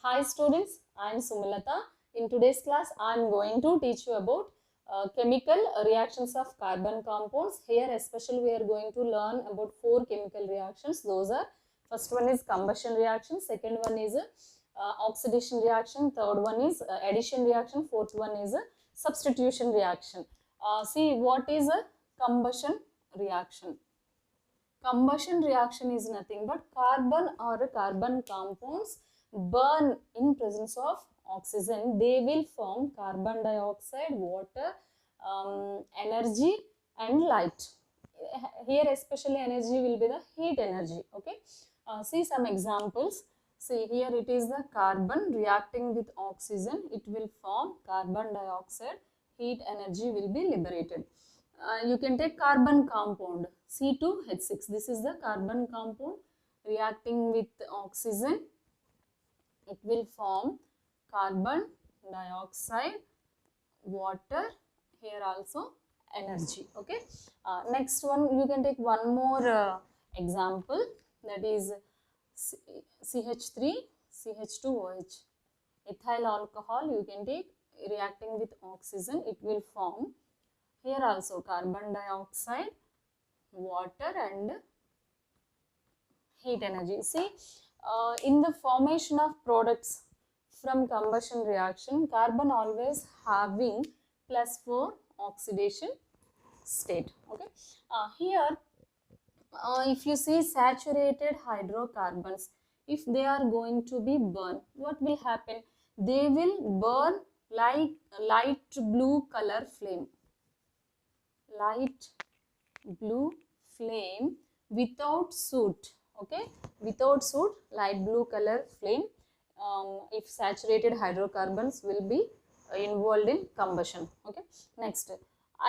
Hi students, I am Sumilata. In today's class, I am going to teach you about chemical reactions of carbon compounds. Here especially we are going to learn about 4 chemical reactions. Those are, first one is combustion reaction, second one is oxidation reaction, third one is addition reaction, fourth one is substitution reaction. See what is a combustion reaction. Combustion reaction is nothing but carbon or carbon compounds burn in presence of oxygen. They will form carbon dioxide, water, energy and light. Here especially energy will be the heat energy. Okay. See some examples. See here it is the carbon reacting with oxygen. It will form carbon dioxide. Heat energy will be liberated. You can take carbon compound C2H6. This is the carbon compound reacting with oxygen. It will form carbon dioxide, water, here also energy. Okay. Next one, you can take one more example, that is CH3 CH2OH. Ethyl alcohol you can take reacting with oxygen. It will form here also carbon dioxide, water and heat energy. See, in the formation of products from combustion reaction, carbon always having +4 oxidation state. Okay. Here, if you see saturated hydrocarbons, if they are going to be burned, what will happen? They will burn like light blue color flame. Light blue flame without soot. Okay, without soot, light blue color flame. If saturated hydrocarbons will be involved in combustion. Okay. Next,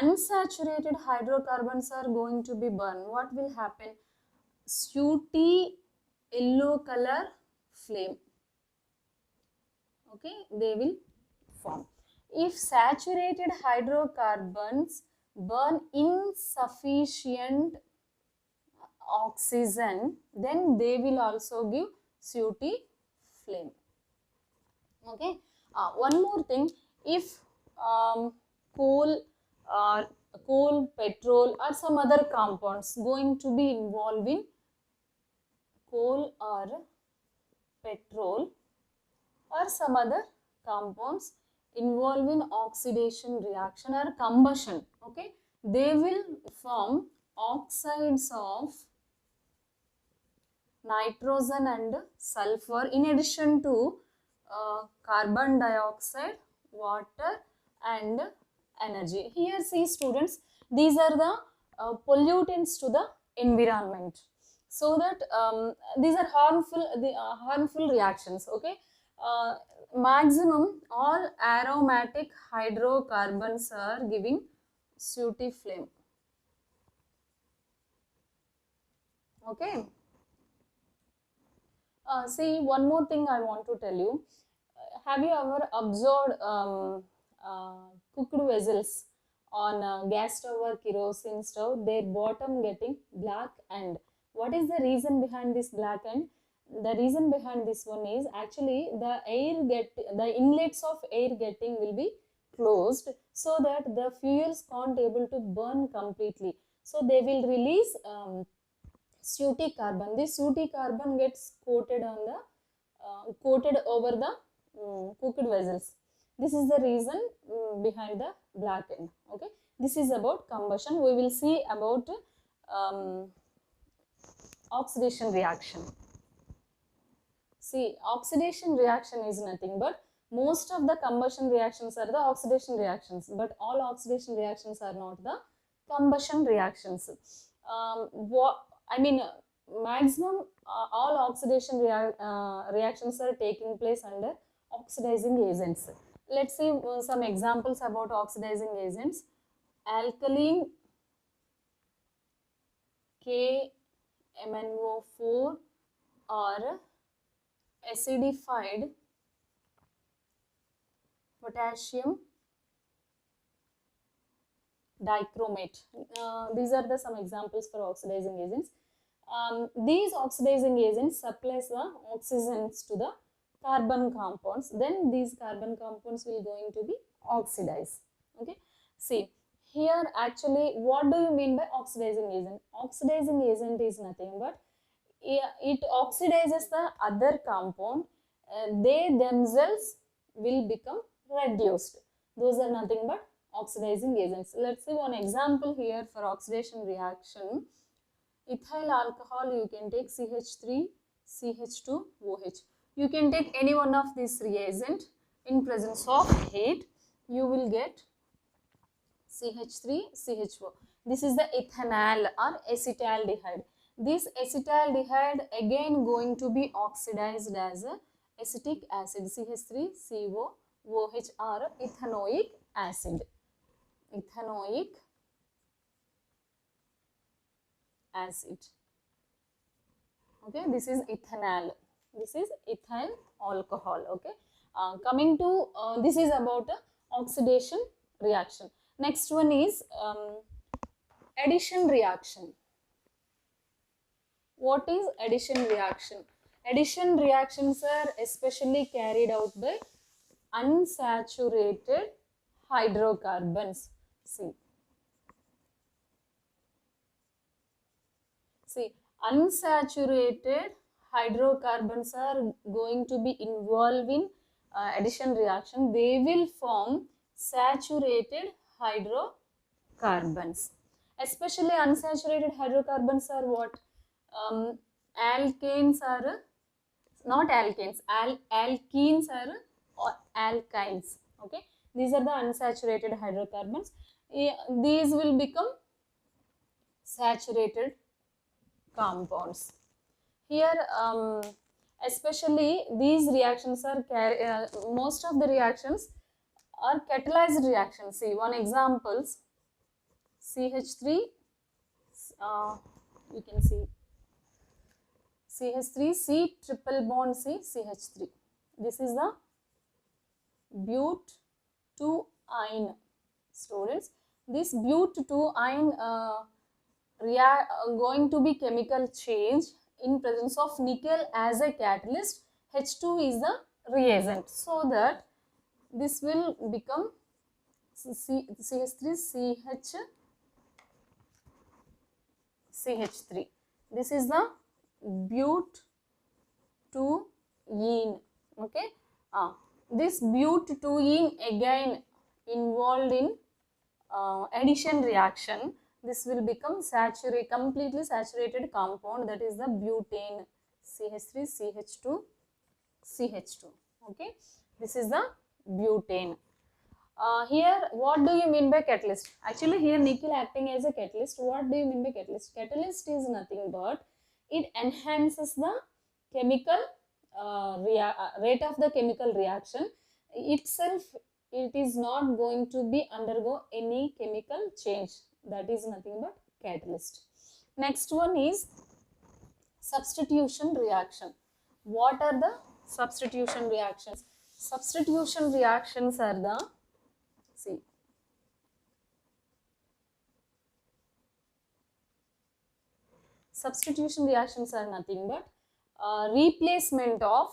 unsaturated hydrocarbons are going to be burned. What will happen? Sooty yellow color flame. Okay, they will form. If saturated hydrocarbons burn insufficient oxygen, then they will also give sooty flame. Okay. One more thing, if coal, petrol or some other compounds going to be involved in coal or petrol or some other compounds involved in oxidation reaction or combustion, okay, they will form oxides of nitrogen and sulfur in addition to carbon dioxide, water and energy. Here see students, these are the pollutants to the environment, so that these are harmful reactions. Okay. Maximum all aromatic hydrocarbons are giving sooty flame. Okay. See, one more thing I want to tell you. Have you ever observed cooked vessels on gas stove or kerosene stove? Their bottom getting black end. What is the reason behind this black end? The reason behind this one is actually the inlets of air getting will be closed, so that the fuels can't able to burn completely. So they will release sooty carbon. This sooty carbon gets coated on the coated over the cooked vessels. This is the reason behind the black end. Okay, this is about combustion. We will see about oxidation reaction. See, oxidation reaction is nothing but most of the combustion reactions are the oxidation reactions, but all oxidation reactions are not the combustion reactions. Maximum all oxidation reactions are taking place under oxidizing agents. Let's see some examples about oxidizing agents. Alkaline KMnO4 or acidified potassium dichromate. These are the some examples for oxidizing agents. These oxidizing agents supplies the oxygens to the carbon compounds, then these carbon compounds will going to be oxidized. Okay, see here actually what do you mean by oxidizing agent? Oxidizing agent is nothing but it oxidizes the other compound, they themselves will become reduced. Those are nothing but oxidizing agents. Let's see one example here for oxidation reaction. Ethyl alcohol, you can take CH3, CH2OH. You can take any one of these reagent in presence of heat, you will get CH3, CHO. This is the ethanol or acetaldehyde. This acetaldehyde again going to be oxidized as a acetic acid, CH3CO, OH or ethanoic acid. Ethanoic acid. Okay, this is ethanol. This is ethyl alcohol. Okay, coming to this is about oxidation reaction. Next one is addition reaction. What is addition reaction? Addition reactions are especially carried out by unsaturated hydrocarbons. See, unsaturated hydrocarbons are going to be involved in addition reaction. They will form saturated hydrocarbons. Especially unsaturated hydrocarbons are what? Alkanes are, not alkanes, alkenes are or alkynes. Okay, these are the unsaturated hydrocarbons. These will become saturated compounds. Here, especially these reactions are most of the reactions are catalyzed reactions. See one examples: CH3. You can see CH3 C triple bond C CH3. This is the but2-ine. Students, this but2-ine going to be chemical change in presence of nickel as a catalyst. H2 is the reagent, so that this will become CH3 CH3. This is the but2-ene. Okay, this but2-ene again involved in addition reaction. This will become completely saturated compound, that is the butane, CH3 CH2 CH2. Okay, this is the butane. Here, what do you mean by catalyst? Actually, here nickel acting as a catalyst. What do you mean by catalyst? Catalyst is nothing but it enhances the chemical rate of the chemical reaction itself. It is not going to be undergo any chemical change. That is nothing but catalyst. Next one is substitution reaction. What are the substitution reactions? Substitution reactions are the, see, substitution reactions are nothing but replacement of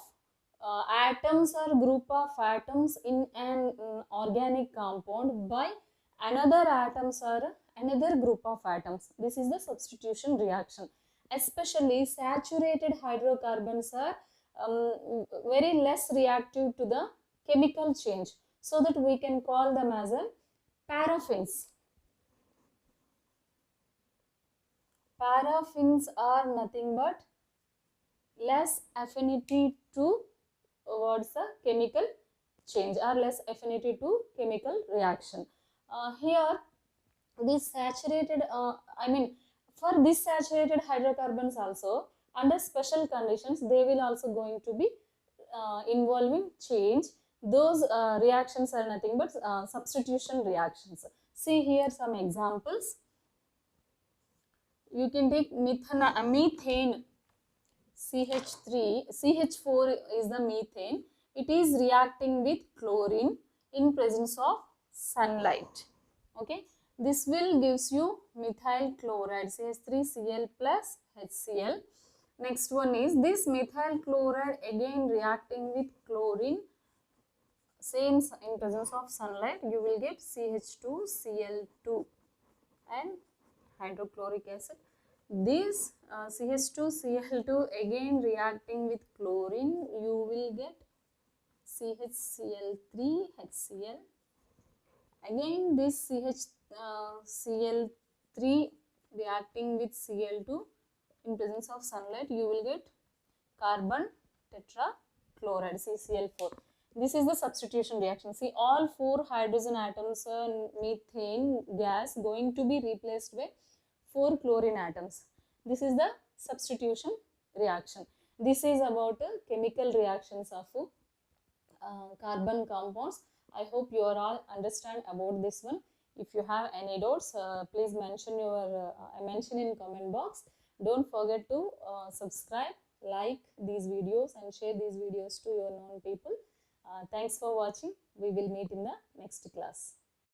atoms or group of atoms in an organic compound by another atoms or another group of atoms. This is the substitution reaction. Especially saturated hydrocarbons are very less reactive to the chemical change, so that we can call them as a paraffins. Paraffins are nothing but less affinity towards the chemical change or less affinity to chemical reaction. Here, this saturated, for this saturated hydrocarbons also, under special conditions, they will also going to be involving change. Those reactions are nothing but substitution reactions. See here some examples. You can take methane, CH3, CH4 is the methane. It is reacting with chlorine in presence of sunlight. Okay, this will gives you methyl chloride, CH3Cl plus HCl. Next one is this methyl chloride again reacting with chlorine, same in presence of sunlight, you will get CH2Cl2 and hydrochloric acid. This CH2Cl2 again reacting with chlorine, you will get CHCl3HCl. Again this CHCl3 reacting with Cl2 in presence of sunlight, you will get carbon tetrachloride, CCl4. This is the substitution reaction. See, all 4 hydrogen atoms, methane gas going to be replaced by 4 chlorine atoms. This is the substitution reaction. This is about chemical reactions of carbon compounds. I hope you are all understand about this one. If you have any doubts, please mention in comment box. Don't forget to subscribe, like these videos and share these videos to your known people. Thanks for watching. We will meet in the next class.